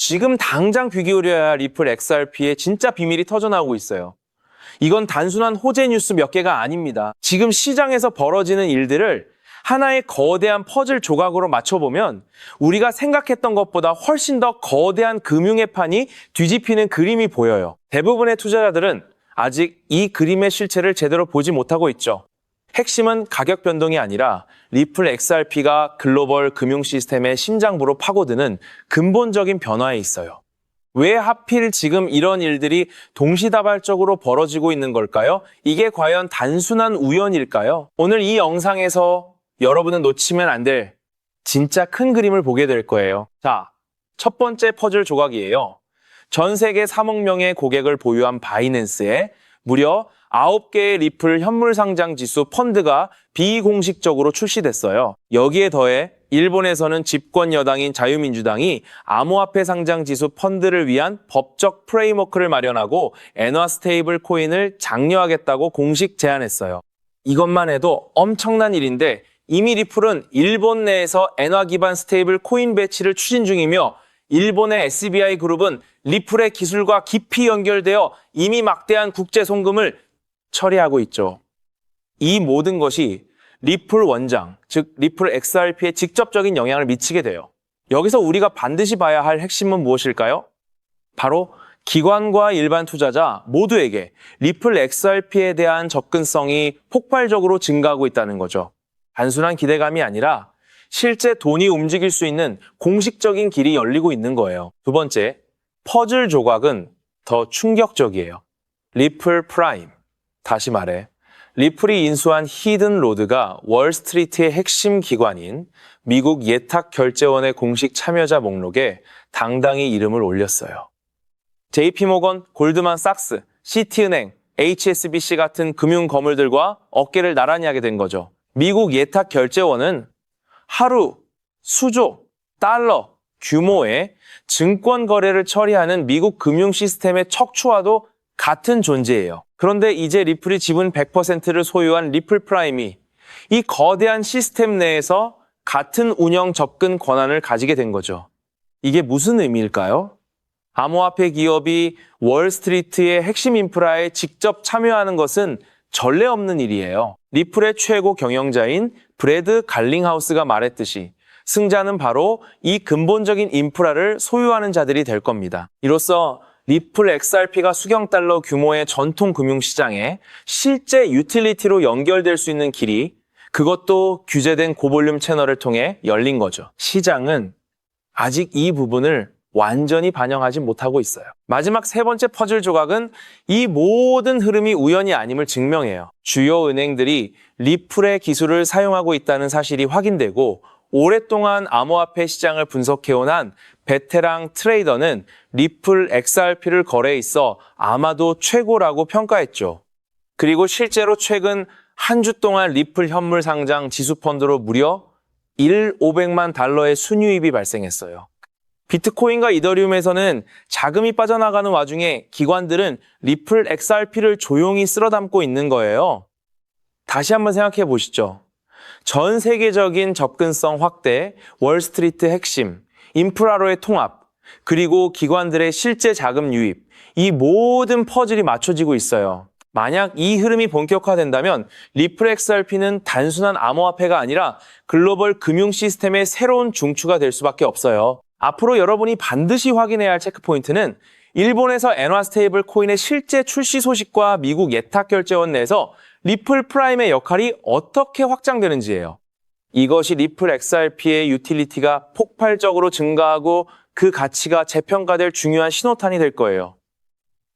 지금 당장 귀 기울여야 할 리플 XRP의 진짜 비밀이 터져나오고 있어요. 이건 단순한 호재 뉴스 몇 개가 아닙니다. 지금 시장에서 벌어지는 일들을 하나의 거대한 퍼즐 조각으로 맞춰보면 우리가 생각했던 것보다 훨씬 더 거대한 금융의 판이 뒤집히는 그림이 보여요. 대부분의 투자자들은 아직 이 그림의 실체를 제대로 보지 못하고 있죠. 핵심은 가격 변동이 아니라 리플 XRP가 글로벌 금융 시스템의 심장부로 파고드는 근본적인 변화에 있어요. 왜 하필 지금 이런 일들이 동시다발적으로 벌어지고 있는 걸까요? 이게 과연 단순한 우연일까요? 오늘 이 영상에서 여러분은 놓치면 안 될 진짜 큰 그림을 보게 될 거예요. 자, 첫 번째 퍼즐 조각이에요. 전 세계 3억 명의 고객을 보유한 바이낸스에 무려 9개의 리플 현물 상장 지수 펀드가 비공식적으로 출시됐어요. 여기에 더해 일본에서는 집권 여당인 자유민주당이 암호화폐 상장 지수 펀드를 위한 법적 프레임워크를 마련하고 엔화 스테이블 코인을 장려하겠다고 공식 제안했어요. 이것만 해도 엄청난 일인데 이미 리플은 일본 내에서 엔화 기반 스테이블 코인 배치를 추진 중이며 일본의 SBI 그룹은 리플의 기술과 깊이 연결되어 이미 막대한 국제 송금을 처리하고 있죠. 이 모든 것이 리플 원장, 즉 리플 XRP에 직접적인 영향을 미치게 돼요. 여기서 우리가 반드시 봐야 할 핵심은 무엇일까요? 바로 기관과 일반 투자자 모두에게 리플 XRP에 대한 접근성이 폭발적으로 증가하고 있다는 거죠. 단순한 기대감이 아니라 실제 돈이 움직일 수 있는 공식적인 길이 열리고 있는 거예요. 두 번째, 퍼즐 조각은 더 충격적이에요. 리플 프라임. 다시 말해, 리플이 인수한 히든 로드가 월스트리트의 핵심 기관인 미국 예탁결제원의 공식 참여자 목록에 당당히 이름을 올렸어요. JP모건, 골드만삭스, 시티은행, HSBC 같은 금융 거물들과 어깨를 나란히 하게 된 거죠. 미국 예탁결제원은 하루 수조 달러 규모의 증권 거래를 처리하는 미국 금융 시스템의 척추와도 같은 존재예요. 그런데 이제 리플이 지분 100%를 소유한 리플 프라임이 이 거대한 시스템 내에서 같은 운영 접근 권한을 가지게 된 거죠. 이게 무슨 의미일까요? 암호화폐 기업이 월스트리트의 핵심 인프라에 직접 참여하는 것은 전례 없는 일이에요. 리플의 최고 경영자인 브래드 갈링하우스가 말했듯이 승자는 바로 이 근본적인 인프라를 소유하는 자들이 될 겁니다. 이로써 리플 XRP가 수경 달러 규모의 전통 금융시장에 실제 유틸리티로 연결될 수 있는 길이 그것도 규제된 고볼륨 채널을 통해 열린 거죠. 시장은 아직 이 부분을 완전히 반영하지 못하고 있어요. 마지막 세 번째 퍼즐 조각은 이 모든 흐름이 우연이 아님을 증명해요. 주요 은행들이 리플의 기술을 사용하고 있다는 사실이 확인되고 오랫동안 암호화폐 시장을 분석해온 한 베테랑 트레이더는 리플 XRP를 거래해 있어 아마도 최고라고 평가했죠. 그리고 실제로 최근 한 주 동안 리플 현물 상장 지수 펀드로 무려 1,500만 달러의 순유입이 발생했어요. 비트코인과 이더리움에서는 자금이 빠져나가는 와중에 기관들은 리플 XRP를 조용히 쓸어담고 있는 거예요. 다시 한번 생각해 보시죠. 전 세계적인 접근성 확대, 월스트리트 핵심, 인프라로의 통합, 그리고 기관들의 실제 자금 유입, 이 모든 퍼즐이 맞춰지고 있어요. 만약 이 흐름이 본격화된다면 리플 XRP는 단순한 암호화폐가 아니라 글로벌 금융 시스템의 새로운 중추가 될 수밖에 없어요. 앞으로 여러분이 반드시 확인해야 할 체크포인트는 일본에서 엔화 스테이블 코인의 실제 출시 소식과 미국 예탁결제원 내에서 리플 프라임의 역할이 어떻게 확장되는지예요. 이것이 리플 XRP의 유틸리티가 폭발적으로 증가하고 그 가치가 재평가될 중요한 신호탄이 될 거예요.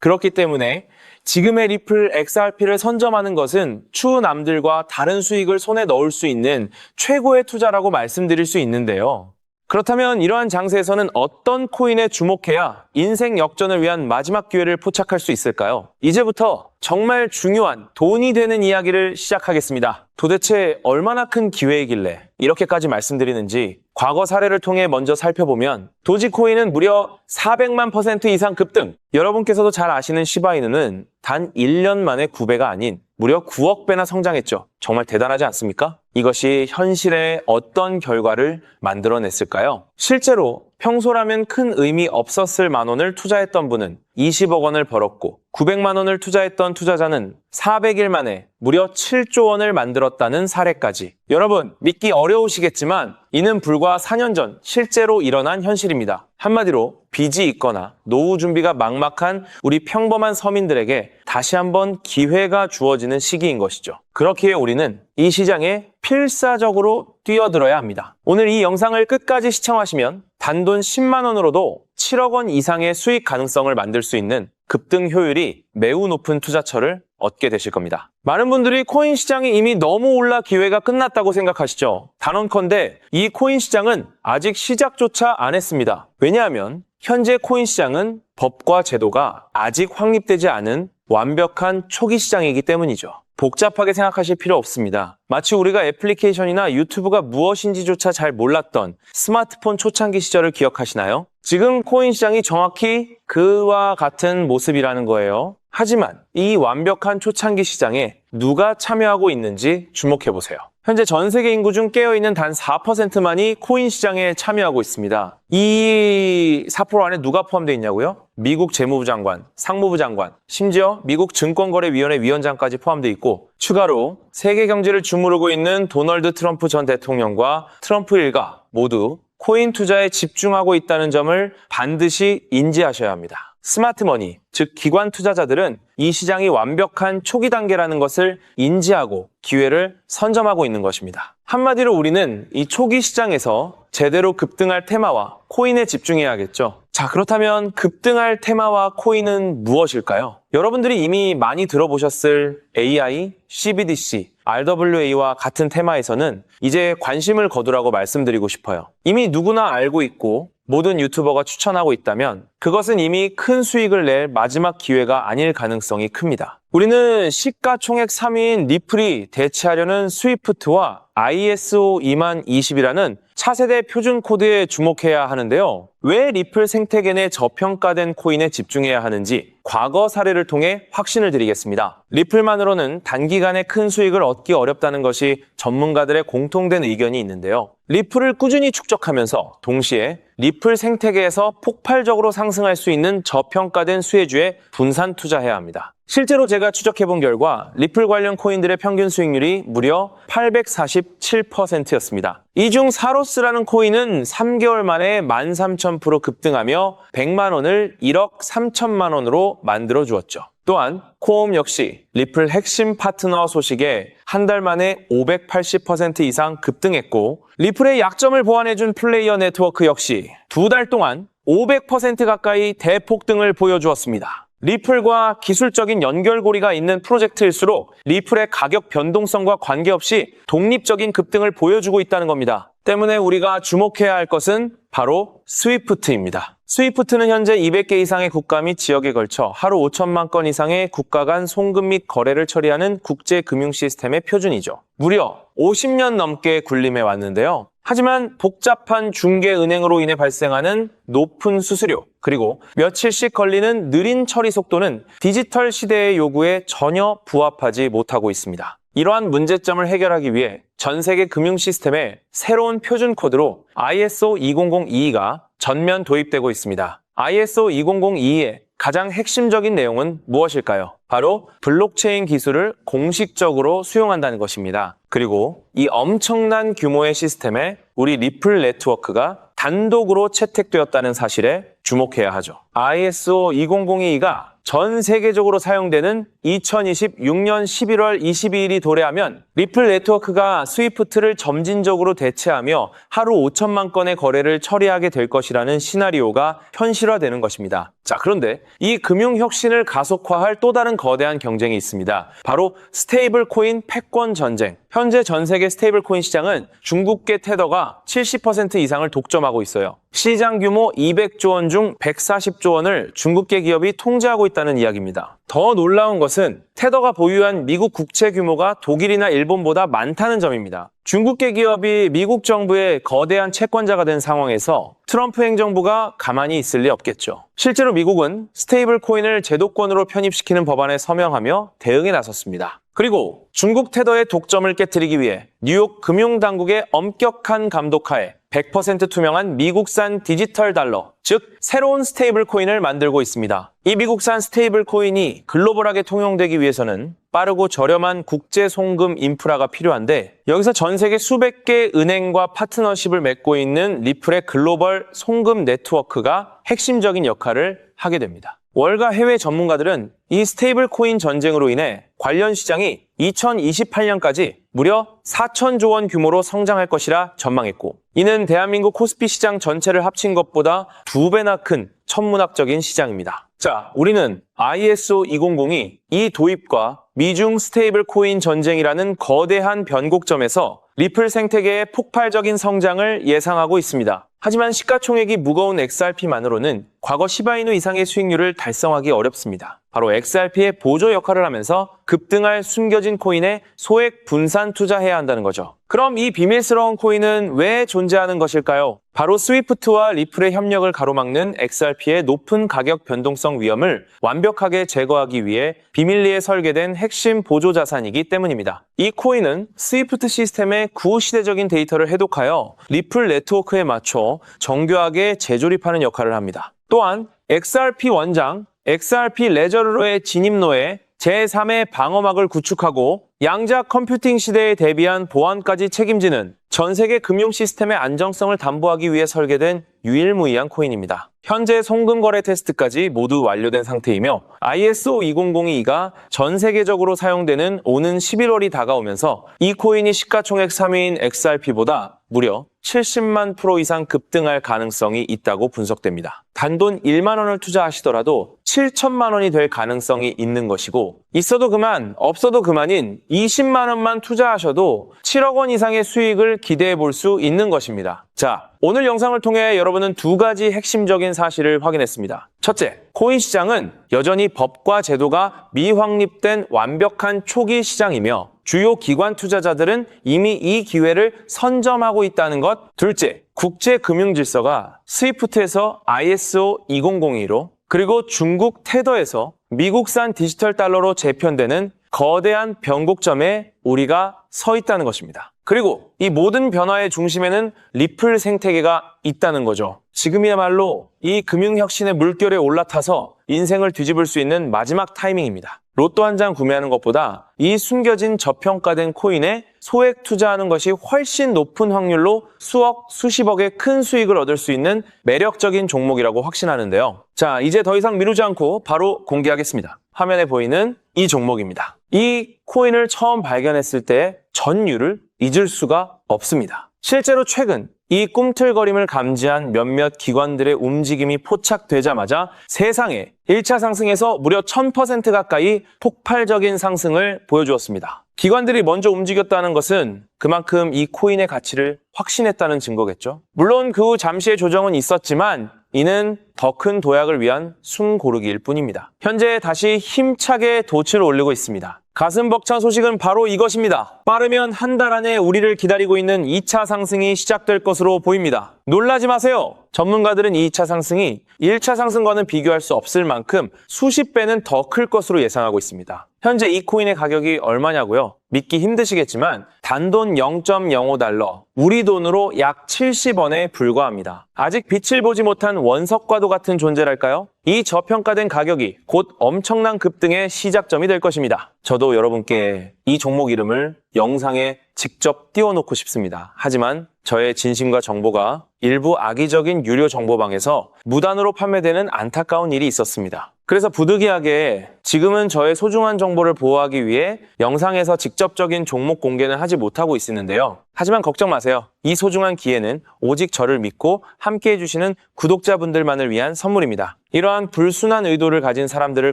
그렇기 때문에 지금의 리플 XRP를 선점하는 것은 추후 남들과 다른 수익을 손에 넣을 수 있는 최고의 투자라고 말씀드릴 수 있는데요. 그렇다면 이러한 장세에서는 어떤 코인에 주목해야 인생 역전을 위한 마지막 기회를 포착할 수 있을까요? 이제부터 정말 중요한 돈이 되는 이야기를 시작하겠습니다. 도대체 얼마나 큰 기회이길래 이렇게까지 말씀드리는지 과거 사례를 통해 먼저 살펴보면 도지코인은 무려 400만 % 이상 급등. 여러분께서도 잘 아시는 시바이누는 단 1년 만에 9배가 아닌 무려 9억 배나 성장했죠. 정말 대단하지 않습니까? 이것이 현실에 어떤 결과를 만들어냈을까요? 실제로 평소라면 큰 의미 없었을 만 원을 투자했던 분은 20억 원을 벌었고 900만 원을 투자했던 투자자는 400일 만에 무려 7조 원을 만들었다는 사례까지. 여러분, 믿기 어려우시겠지만 이는 불과 4년 전 실제로 일어난 현실입니다. 한마디로 빚이 있거나 노후 준비가 막막한 우리 평범한 서민들에게 다시 한번 기회가 주어지는 시기인 것이죠. 그렇기에 우리는 이 시장에 필사적으로 뛰어들어야 합니다. 오늘 이 영상을 끝까지 시청하시면 단돈 10만 원으로도 7억 원 이상의 수익 가능성을 만들 수 있는 급등 효율이 매우 높은 투자처를 얻게 되실 겁니다. 많은 분들이 코인 시장이 이미 너무 올라 기회가 끝났다고 생각하시죠? 단언컨대 이 코인 시장은 아직 시작조차 안 했습니다. 왜냐하면 현재 코인 시장은 법과 제도가 아직 확립되지 않은 완벽한 초기 시장이기 때문이죠. 복잡하게 생각하실 필요 없습니다. 마치 우리가 애플리케이션이나 유튜브가 무엇인지조차 잘 몰랐던 스마트폰 초창기 시절을 기억하시나요? 지금 코인 시장이 정확히 그와 같은 모습이라는 거예요. 하지만 이 완벽한 초창기 시장에 누가 참여하고 있는지 주목해보세요. 현재 전 세계 인구 중 깨어있는 단 4%만이 코인 시장에 참여하고 있습니다. 이 4% 안에 누가 포함되어 있냐고요? 미국 재무부 장관, 상무부 장관, 심지어 미국 증권거래위원회 위원장까지 포함되어 있고 추가로 세계 경제를 주무르고 있는 도널드 트럼프 전 대통령과 트럼프 일가 모두 코인 투자에 집중하고 있다는 점을 반드시 인지하셔야 합니다. 스마트머니, 즉 기관 투자자들은 이 시장이 완벽한 초기 단계라는 것을 인지하고 기회를 선점하고 있는 것입니다. 한마디로 우리는 이 초기 시장에서 제대로 급등할 테마와 코인에 집중해야겠죠. 자, 그렇다면 급등할 테마와 코인은 무엇일까요? 여러분들이 이미 많이 들어보셨을 AI, CBDC, RWA와 같은 테마에서는 이제 관심을 거두라고 말씀드리고 싶어요. 이미 누구나 알고 있고 모든 유튜버가 추천하고 있다면 그것은 이미 큰 수익을 낼 마지막 기회가 아닐 가능성이 큽니다. 우리는 시가총액 3위인 리플이 대체하려는 스위프트와 ISO 20020이라는 차세대 표준 코드에 주목해야 하는데요. 왜 리플 생태계 내 저평가된 코인에 집중해야 하는지 과거 사례를 통해 확신을 드리겠습니다. 리플만으로는 단기간에 큰 수익을 얻기 어렵다는 것이 전문가들의 공통된 의견이 있는데요. 리플을 꾸준히 축적하면서 동시에 리플 생태계에서 폭발적으로 상승할 수 있는 저평가된 수혜주에 분산 투자해야 합니다. 실제로 제가 추적해본 결과 리플 관련 코인들의 평균 수익률이 무려 847%였습니다. 이 중 사로스라는 코인은 3개월 만에 13,000% 급등하며 100만 원을 1억 3천만 원으로 만들어 주었죠. 또한 코옴 역시 리플 핵심 파트너 소식에 한 달 만에 580% 이상 급등했고 리플의 약점을 보완해준 플레이어 네트워크 역시 두 달 동안 500% 가까이 대폭등을 보여주었습니다. 리플과 기술적인 연결고리가 있는 프로젝트일수록 리플의 가격 변동성과 관계없이 독립적인 급등을 보여주고 있다는 겁니다. 때문에 우리가 주목해야 할 것은 바로 스위프트입니다. 스위프트는 현재 200개 이상의 국가 및 지역에 걸쳐 하루 5천만 건 이상의 국가 간 송금 및 거래를 처리하는 국제 금융 시스템의 표준이죠. 무려 50년 넘게 군림해 왔는데요. 하지만 복잡한 중개은행으로 인해 발생하는 높은 수수료, 그리고 며칠씩 걸리는 느린 처리 속도는 디지털 시대의 요구에 전혀 부합하지 못하고 있습니다. 이러한 문제점을 해결하기 위해 전 세계 금융 시스템에 새로운 표준 코드로 ISO 20022가 전면 도입되고 있습니다. ISO 20022의 가장 핵심적인 내용은 무엇일까요? 바로 블록체인 기술을 공식적으로 수용한다는 것입니다. 그리고 이 엄청난 규모의 시스템에 우리 리플 네트워크가 단독으로 채택되었다는 사실에 주목해야 하죠. ISO 20022가 전 세계적으로 사용되는 2026년 11월 22일이 도래하면 리플 네트워크가 스위프트를 점진적으로 대체하며 하루 5천만 건의 거래를 처리하게 될 것이라는 시나리오가 현실화되는 것입니다. 자, 그런데 이 금융 혁신을 가속화할 또 다른 거대한 경쟁이 있습니다. 바로 스테이블 코인 패권 전쟁. 현재 전 세계 스테이블 코인 시장은 중국계 테더가 70% 이상을 독점하고 있어요. 시장 규모 200조 원 중 140조 원을 중국계 기업이 통제하고 있다는 이야기입니다. 더 놀라운 것은 테더가 보유한 미국 국채 규모가 독일이나 일본보다 많다는 점입니다. 중국계 기업이 미국 정부의 거대한 채권자가 된 상황에서 트럼프 행정부가 가만히 있을 리 없겠죠. 실제로 미국은 스테이블 코인을 제도권으로 편입시키는 법안에 서명하며 대응에 나섰습니다. 그리고 중국 테더의 독점을 깨뜨리기 위해 뉴욕 금융당국의 엄격한 감독하에 100% 투명한 미국산 디지털 달러, 즉 새로운 스테이블 코인을 만들고 있습니다. 이 미국산 스테이블 코인이 글로벌하게 통용되기 위해서는 빠르고 저렴한 국제 송금 인프라가 필요한데, 여기서 전 세계 수백 개 은행과 파트너십을 맺고 있는 리플의 글로벌 송금 네트워크가 핵심적인 역할을 하게 됩니다. 월가 해외 전문가들은 이 스테이블 코인 전쟁으로 인해 관련 시장이 2028년까지 무려 4천조 원 규모로 성장할 것이라 전망했고, 이는 대한민국 코스피 시장 전체를 합친 것보다 2배나 큰 천문학적인 시장입니다. 자, 우리는 ISO 2002 이 도입과 미중 스테이블 코인 전쟁이라는 거대한 변곡점에서 리플 생태계의 폭발적인 성장을 예상하고 있습니다. 하지만 시가총액이 무거운 XRP만으로는 과거 시바이누 이상의 수익률을 달성하기 어렵습니다. 바로 XRP의 보조 역할을 하면서 급등할 숨겨진 코인에 소액 분산 투자해야 한다는 거죠. 그럼 이 비밀스러운 코인은 왜 존재하는 것일까요? 바로 스위프트와 리플의 협력을 가로막는 XRP의 높은 가격 변동성 위험을 완벽하게 제거하기 위해 비밀리에 설계된 핵심 보조 자산이기 때문입니다. 이 코인은 스위프트 시스템의 구시대적인 데이터를 해독하여 리플 네트워크에 맞춰 정교하게 재조립하는 역할을 합니다. 또한 XRP 원장, XRP 레저러의 진입로에 제3의 방어막을 구축하고 양자 컴퓨팅 시대에 대비한 보안까지 책임지는 전 세계 금융 시스템의 안정성을 담보하기 위해 설계된 유일무이한 코인입니다. 현재 송금 거래 테스트까지 모두 완료된 상태이며 ISO 2002가 전 세계적으로 사용되는 오는 11월이 다가오면서 이 코인이 시가총액 3위인 XRP보다 무려 70만 프로 이상 급등할 가능성이 있다고 분석됩니다. 단돈 1만 원을 투자하시더라도 7천만 원이 될 가능성이 있는 것이고, 있어도 그만, 없어도 그만인 20만 원만 투자하셔도 7억 원 이상의 수익을 기대해 볼 수 있는 것입니다. 자, 오늘 영상을 통해 여러분은 두 가지 핵심적인 사실을 확인했습니다. 첫째, 코인 시장은 여전히 법과 제도가 미확립된 완벽한 초기 시장이며 주요 기관 투자자들은 이미 이 기회를 선점하고 있다는 것. 둘째, 국제 금융 질서가 스위프트에서 ISO 2002로 그리고 중국 테더에서 미국산 디지털 달러로 재편되는 거대한 변곡점에 우리가 서 있다는 것입니다. 그리고 이 모든 변화의 중심에는 리플 생태계가 있다는 거죠. 지금이야말로 이 금융혁신의 물결에 올라타서 인생을 뒤집을 수 있는 마지막 타이밍입니다. 로또 한 장 구매하는 것보다 이 숨겨진 저평가된 코인에 소액 투자하는 것이 훨씬 높은 확률로 수억, 수십억의 큰 수익을 얻을 수 있는 매력적인 종목이라고 확신하는데요. 자, 이제 더 이상 미루지 않고 바로 공개하겠습니다. 화면에 보이는 이 종목입니다. 이 코인을 처음 발견했을 때 전율을 잊을 수가 없습니다. 실제로 최근 이 꿈틀거림을 감지한 몇몇 기관들의 움직임이 포착되자마자 세상에 1차 상승에서 무려 1000% 가까이 폭발적인 상승을 보여주었습니다. 기관들이 먼저 움직였다는 것은 그만큼 이 코인의 가치를 확신했다는 증거겠죠. 물론 그 후 잠시의 조정은 있었지만 이는 더 큰 도약을 위한 숨고르기일 뿐입니다. 현재 다시 힘차게 돛을 올리고 있습니다. 가슴 벅찬 소식은 바로 이것입니다. 빠르면 한 달 안에 우리를 기다리고 있는 2차 상승이 시작될 것으로 보입니다. 놀라지 마세요. 전문가들은 이 2차 상승이 1차 상승과는 비교할 수 없을 만큼 수십 배는 더 클 것으로 예상하고 있습니다. 현재 이 코인의 가격이 얼마냐고요? 믿기 힘드시겠지만 단돈 0.05달러, 우리 돈으로 약 70원에 불과합니다. 아직 빛을 보지 못한 원석과도 같은 존재랄까요? 이 저평가된 가격이 곧 엄청난 급등의 시작점이 될 것입니다. 저도 여러분께 이 종목 이름을 영상에 직접 띄워놓고 싶습니다. 하지만 저의 진심과 정보가 일부 악의적인 유료 정보방에서 무단으로 판매되는 안타까운 일이 있었습니다. 그래서 부득이하게 지금은 저의 소중한 정보를 보호하기 위해 영상에서 직접적인 종목 공개는 하지 못하고 있었는데요. 하지만 걱정 마세요. 이 소중한 기회는 오직 저를 믿고 함께해 주시는 구독자분들만을 위한 선물입니다. 이러한 불순한 의도를 가진 사람들을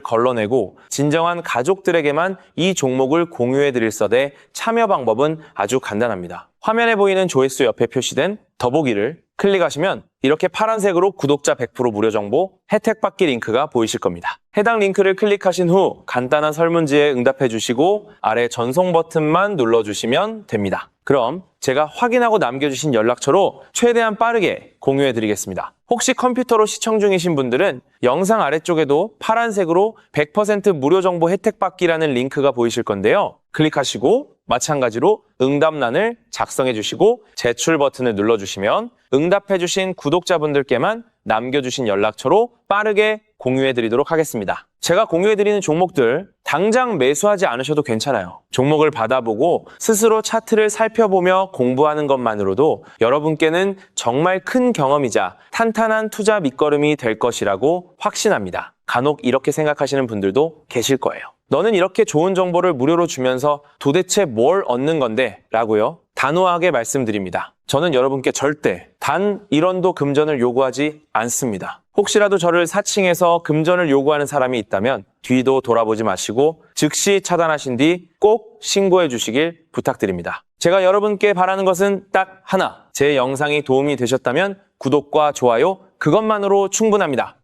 걸러내고 진정한 가족들에게만 이 종목을 공유해 드릴 서대 참여 방법은 아주 간단합니다. 화면에 보이는 조회수 옆에 표시된 더보기를 클릭하시면 이렇게 파란색으로 구독자 100% 무료 정보 혜택 받기 링크가 보이실 겁니다. 해당 링크를 클릭하신 후 간단한 설문지에 응답해 주시고 아래 전송 버튼만 눌러주시면 됩니다. 그럼 제가 확인하고 남겨주신 연락처로 최대한 빠르게 공유해 드리겠습니다. 혹시 컴퓨터로 시청 중이신 분들은 영상 아래쪽에도 파란색으로 100% 무료 정보 혜택 받기라는 링크가 보이실 건데요. 클릭하시고 마찬가지로 응답란을 작성해 주시고 제출 버튼을 눌러주시면 응답해 주신 구독자분들께만 남겨주신 연락처로 빠르게 공유해 드리도록 하겠습니다. 제가 공유해 드리는 종목들 당장 매수하지 않으셔도 괜찮아요. 종목을 받아보고 스스로 차트를 살펴보며 공부하는 것만으로도 여러분께는 정말 큰 경험이자 탄탄한 투자 밑거름이 될 것이라고 확신합니다. 간혹 이렇게 생각하시는 분들도 계실 거예요. 너는 이렇게 좋은 정보를 무료로 주면서 도대체 뭘 얻는 건데? 라고요. 단호하게 말씀드립니다. 저는 여러분께 절대 단 1원도 금전을 요구하지 않습니다. 혹시라도 저를 사칭해서 금전을 요구하는 사람이 있다면 뒤도 돌아보지 마시고 즉시 차단하신 뒤 꼭 신고해 주시길 부탁드립니다. 제가 여러분께 바라는 것은 딱 하나. 제 영상이 도움이 되셨다면 구독과 좋아요 그것만으로 충분합니다.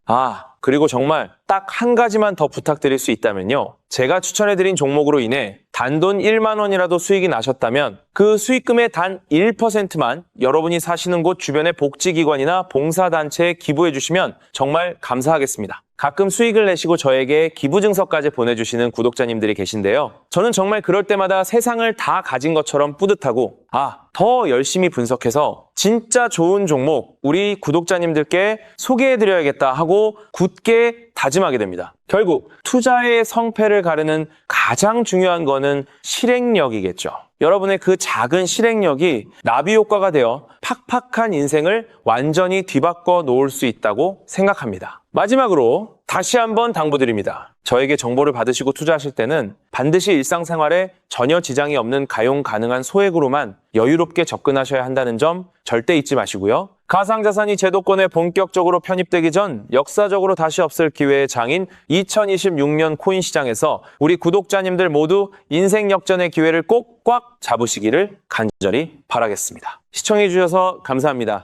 그리고 정말 딱 한 가지만 더 부탁드릴 수 있다면요. 제가 추천해드린 종목으로 인해 단돈 1만 원이라도 수익이 나셨다면 그 수익금의 단 1%만 여러분이 사시는 곳 주변의 복지기관이나 봉사단체에 기부해 주시면 정말 감사하겠습니다. 가끔 수익을 내시고 저에게 기부증서까지 보내주시는 구독자님들이 계신데요. 저는 정말 그럴 때마다 세상을 다 가진 것처럼 뿌듯하고 더 열심히 분석해서 진짜 좋은 종목 우리 구독자님들께 소개해드려야겠다 하고 굳게 다짐하게 됩니다. 결국 투자의 성패를 가르는 가장 중요한 거는 실행력이겠죠. 여러분의 그 작은 실행력이 나비 효과가 되어 팍팍한 인생을 완전히 뒤바꿔 놓을 수 있다고 생각합니다. 마지막으로 다시 한번 당부드립니다. 저에게 정보를 받으시고 투자하실 때는 반드시 일상생활에 전혀 지장이 없는 가용 가능한 소액으로만 여유롭게 접근하셔야 한다는 점 절대 잊지 마시고요. 가상자산이 제도권에 본격적으로 편입되기 전 역사적으로 다시 없을 기회의 장인 2026년 코인 시장에서 우리 구독자님들 모두 인생 역전의 기회를 꼭 꽉 잡으시기를 간절히 바라겠습니다. 시청해 주셔서 감사합니다.